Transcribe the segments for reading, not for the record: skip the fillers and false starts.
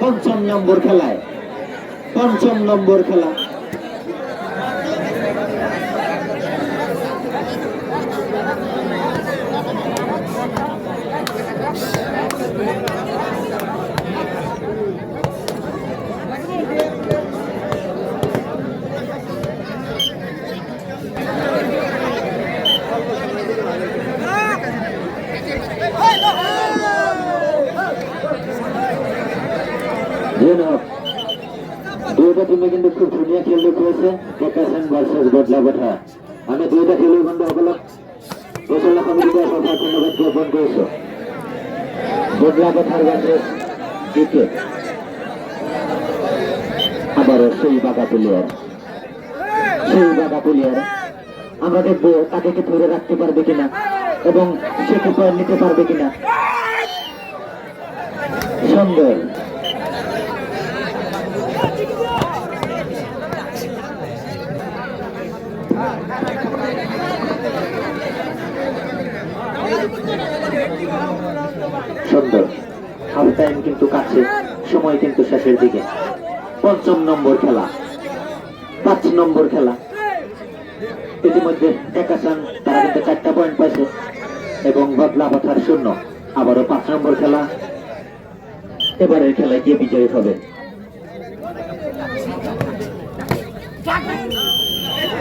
পঞ্চম নম্বর খেলায়, পঞ্চম নম্বর খেলা। দুইটা টিমে কিন্তু খুব ধুনিয়া খেল দেখিয়েছে, টেকাসেন ভার্সেস বদলাবাঠা। আমি দুইটা খেলের বন্ধু সকলক গোসলা কমিটিকে অসংখ্য ধন্যবাদ জ্ঞাপন করেছে। বদলাবাঠার ভার্সেস দিকে আবারও সেই বাঘা প্লেয়ার, সেই বাঘা প্লেয়ার। আমরা দেখবো তাকে কি ধরে রাখতে পারবে কিনা এবং সে কি পয়েন্ট নিতে পারবে কিনা। সুন্দর সুন্দর। হাফ টাইম কিন্তু কাছে, সময় কিন্তু শেষের দিকে। পঞ্চম নম্বর খেলা, 5 নম্বর খেলা। ইতিমধ্যে টেকাসান তারা কিন্তু 4টা পয়েন্ট পাইছে এবং বদলাবাঠার 0। আবারও 5 নম্বর খেলা। এবারের খেলায় কে বিজয়ী হবে?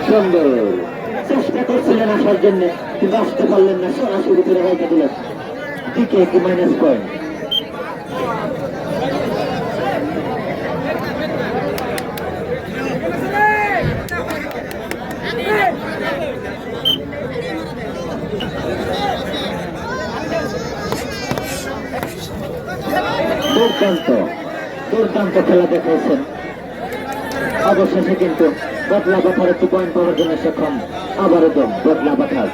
সুন্দর চেষ্টা করছিলেন আসার জন্য, কিন্তু আসতে পারলেন না, সরাসরি করে রেখে দিলেন। দিকে কি মাইনাস পয়েন্ট। দুর্দান্ত দুর্দান্ত খেলা দেখাইছেন। অবশেষে কিন্তু বদলাবাঠার একটু পয়েন্ট পাওয়ার জন্য সক্ষম। আবারও তো বদলাবাঠার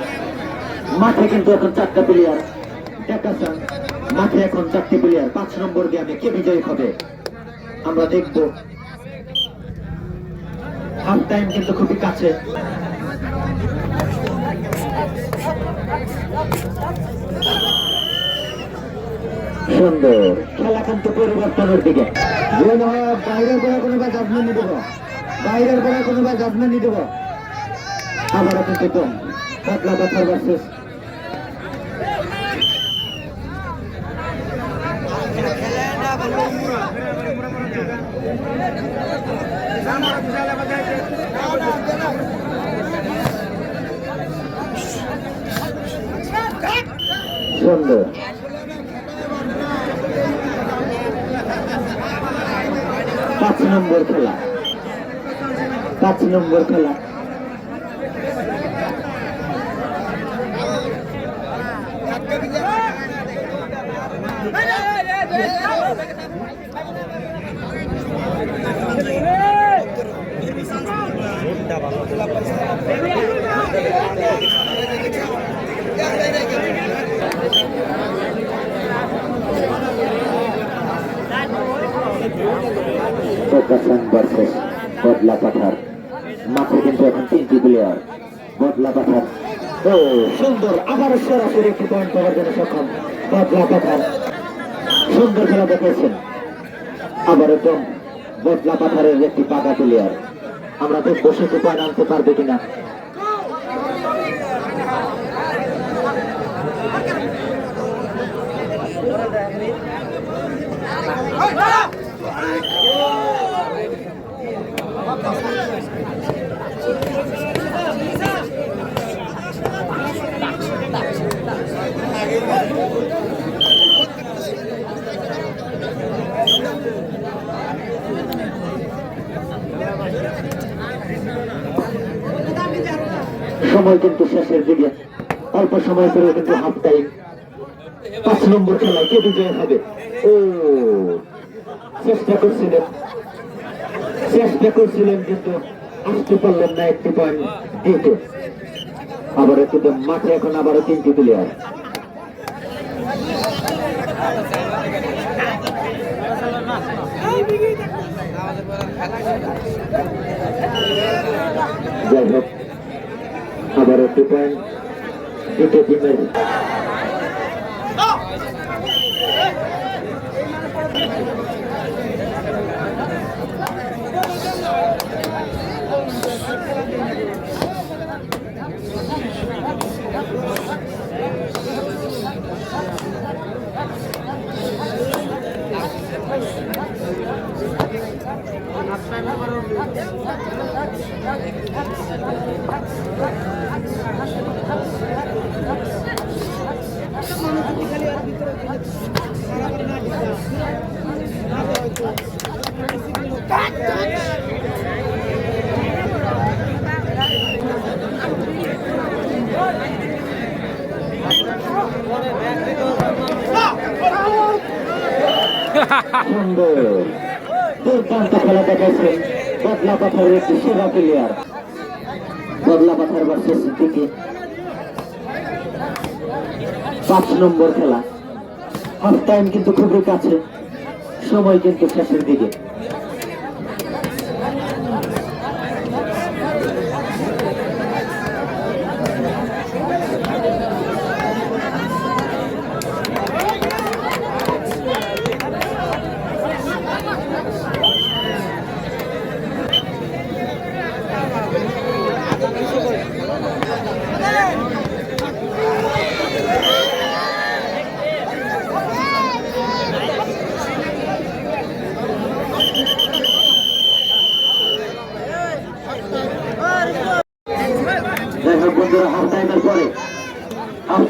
মাঠে কিন্তু এখন 4টা প্লেয়ার। টেকাসান মাঠে এখন 4টি প্লেয়ার। 5 নম্বর গেমে কে বিজয়ী হবে আমরা দেখব। হাফ টাইম কিন্তু খুবই কাছে। সুন্দর খেলা কিন্তু পরিবর্তনের দিকে। বাইরের পরে কোনো বা জাজমেন্ট নিয়ে দেবো, বাইরের পরে কোনো বা জাজমেন্ট নিয়ে দেবো। আবারও কিন্তু কম বদলাবাঠার ভার্সেস সুন্দর। 5 নম্বর খেলা, 5 নম্বর খেলা। টেকাসান ভার্সেস বদলাবাঠার মাঠে কিন্তু এখন 3টি প্লেয়ার। বদলাবাঠার ও সুন্দর, আবারও সরাসরি একটি পয়েন্ট পাওয়ার জন্য সক্ষম বদলাবাঠার। সুন্দর খেলা দেখিয়েছেন। আবারও তো বদলাবাঠারের একটি বাঘা প্লেয়ার। আমরা দেখবো সে পয়েন্ট আনতে পারবে কিনা। সময় কিন্তু শেষের দিকে, অল্প সময় পরে কিন্তু হাফ টাইম। 5 নম্বর খেলায় কে বিজয় হবে? ও চেষ্টা করছিলেন কিন্তু আসতে পারলেন না একটি পয়েন্ট দিতে। আবার একটু মাঠে এখন আবারও 3টি প্লেয়ার। যাই হোক আবারও 2 পয়েন্ট দিতে টিমের। সুন্দর দুর্দান্ত খেলা দেখাচ্ছেন বদলা পাথারের একটি সেরা প্লেয়ার। বদলা পাথার ভার্সেস দিকে 5 নম্বর খেলা। হাফ টাইম কিন্তু খুবই কাছে, সময় কিন্তু শেষের দিকে। যাই হোক বন্ধুরা, হাফ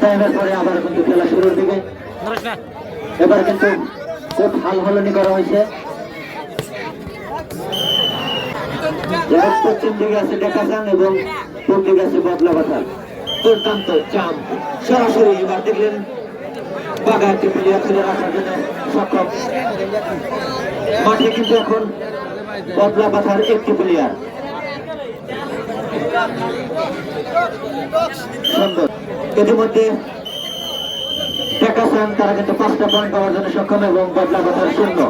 টাইমের পরে আবার কিন্তু খেলা শুরুর দিকে। এবার কিন্তু খুব হাল হলনি করা হয়েছে। পশ্চিম দিকে আছে ডেকাসান এবং পূর্ব দিকে আছে বদলা পাথার। দুর্দান্ত চাম সরাসরি এবার দেখলেন বাগানটি প্লেয়ার তুলে রাখার জন্য সক্ষম। মাঠে কিন্তু এখন বদলা পাথার একটি প্লেয়ার। সুন্দর, ইতিমধ্যে ডেকাসান তারা কিন্তু 5টা পয়েন্ট পাওয়ার জন্য সক্ষম এবং বদলা পাথার 0।